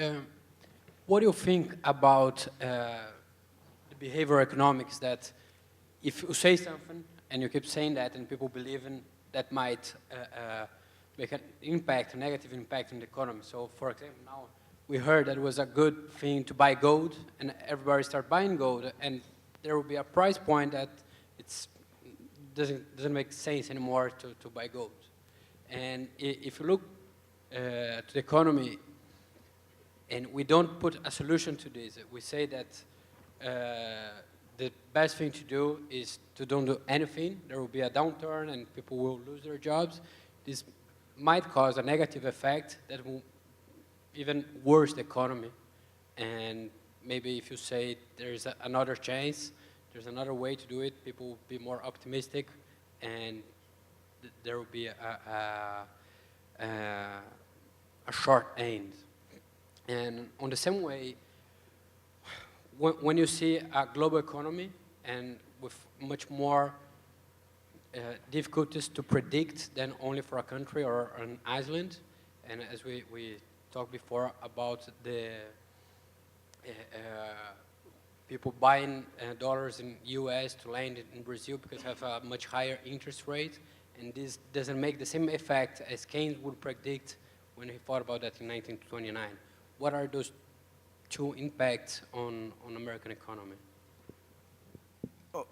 Um, what do you think about the behavioral economics that if you say something and you keep saying that and people believe in that might make an impact, a negative impact on the economy? So, for example, now we heard that it was a good thing to buy gold and everybody start buying gold, and there will be a price point that it's doesn't make sense anymore to buy gold. And if you look to the economy, and we don't put a solution to this, we say that the best thing to do is to don't do anything. There will be a downturn and people will lose their jobs. This might cause a negative effect that will even worse the economy. And maybe if you say there's another chance, there's another way to do it, people will be more optimistic, and there will be a short end. And on the same way, when you see a global economy and with much more difficulties to predict than only for a country or an island, and as we talked before about the people buying dollars in US to lend in Brazil because have a much higher interest rate, and this doesn't make the same effect as Keynes would predict when he thought about that in 1929. What are those two impacts on American economy?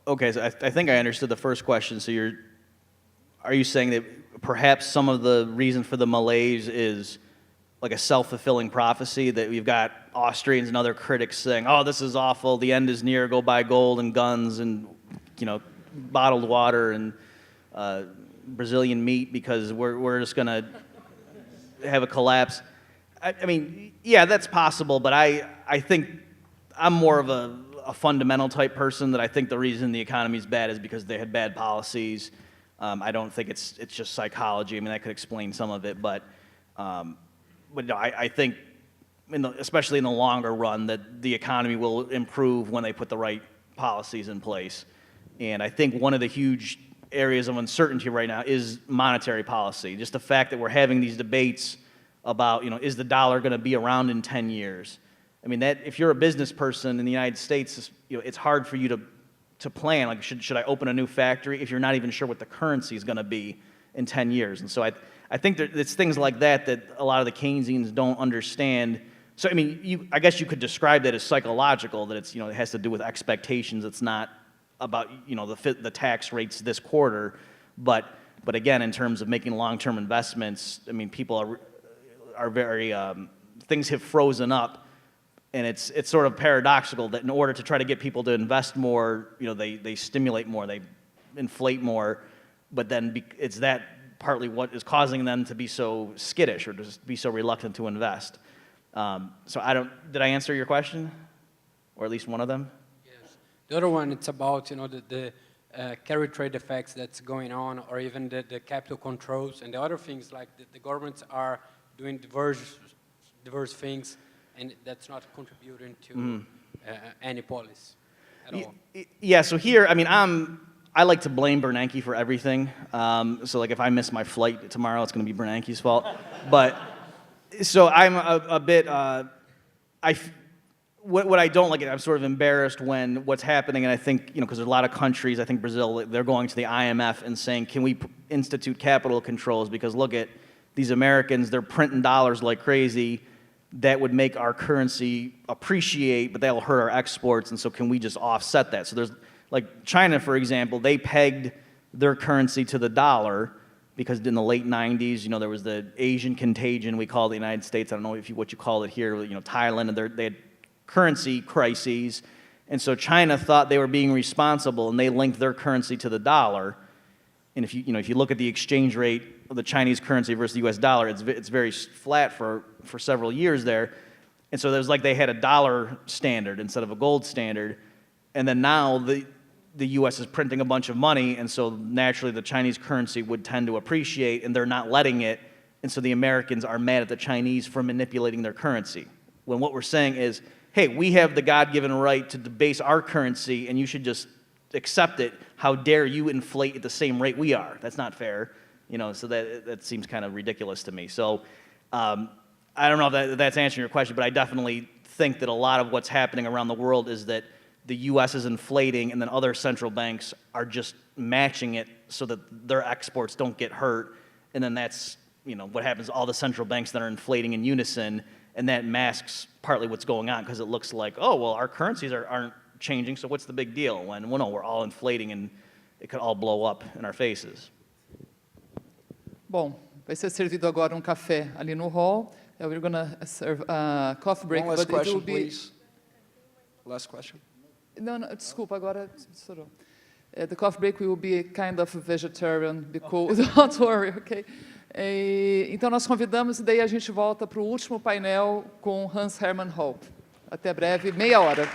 Okay, so I think I understood the first question. So are you saying that perhaps some of the reason for the malaise is like a self-fulfilling prophecy, that we've got Austrians and other critics saying, oh, this is awful, the end is near, go buy gold and guns and, bottled water and Brazilian meat because we're just going to have a collapse? I mean, yeah, that's possible, but I think I'm more of a fundamental type person, that I think the reason the economy is bad is because they had bad policies. I don't think it's just psychology. I mean, that could explain some of it, but no, I think, especially in the longer run, that the economy will improve when they put the right policies in place. And I think one of the huge areas of uncertainty right now is monetary policy. Just the fact that we're having these debates about, is the dollar going to be around in 10 years? I mean, that if you're a business person in the United States, it's hard for you to plan. Like, should I open a new factory if you're not even sure what the currency is going to be in 10 years? And so I think it's things like that a lot of the Keynesians don't understand. So, I mean, I guess you could describe that as psychological, that it has to do with expectations. It's not about, the tax rates this quarter. But again, in terms of making long-term investments, I mean, people are very, things have frozen up. And it's sort of paradoxical that in order to try to get people to invest more, they stimulate more, they inflate more, but then it's that partly what is causing them to be so skittish or to be so reluctant to invest. So did I answer your question? Or at least one of them? Yes. The other one, it's about, the carry trade effects that's going on, or even the capital controls, and the other things like the governments are doing diverse things, and that's not contributing to any policy at all. Yeah, so here, I mean, I like to blame Bernanke for everything. So like if I miss my flight tomorrow, it's going to be Bernanke's fault. But, so I'm a bit, what I don't like, I'm sort of embarrassed when what's happening, and I think, because there's a lot of countries, I think Brazil, they're going to the IMF and saying, can we institute capital controls? Because look at these Americans, they're printing dollars like crazy. That would make our currency appreciate, but that'll hurt our exports, and so can we just offset that? So there's, like China, for example, they pegged their currency to the dollar because in the late 90s, there was the Asian contagion, we call it the United States, I don't know what you call it here, Thailand, and they had currency crises, and so China thought they were being responsible, and they linked their currency to the dollar. And if you look at the exchange rate of the Chinese currency versus the U.S. dollar, it's very flat for several years there. And so there's like they had a dollar standard instead of a gold standard. And then now the U.S. is printing a bunch of money, and so naturally the Chinese currency would tend to appreciate, and they're not letting it. And so the Americans are mad at the Chinese for manipulating their currency. When what we're saying is, hey, we have the God-given right to debase our currency, and you should just accept it. How dare you inflate at the same rate we are? That's not fair. So that seems kind of ridiculous to me. So I don't know if that's answering your question, but I definitely think that a lot of what's happening around the world is that the U.S. is inflating, and then other central banks are just matching it so that their exports don't get hurt, and then that's what happens. All the central banks that are inflating in unison, and that masks partly what's going on because it looks like, oh well, our currencies aren't changing, so what's the big deal? When well, no, we're all inflating, and it could all blow up in our faces. Bom, vai ser servido agora café ali no hall. We're going to serve a coffee break. One last but it will question, be... please. Last question. Não, desculpa, agora estourou. The coffee break will be kind of vegetarian, because don't worry, ok? Então nós convidamos e daí a gente volta para o último painel com Hans-Hermann Hoppe. Até breve, meia hora.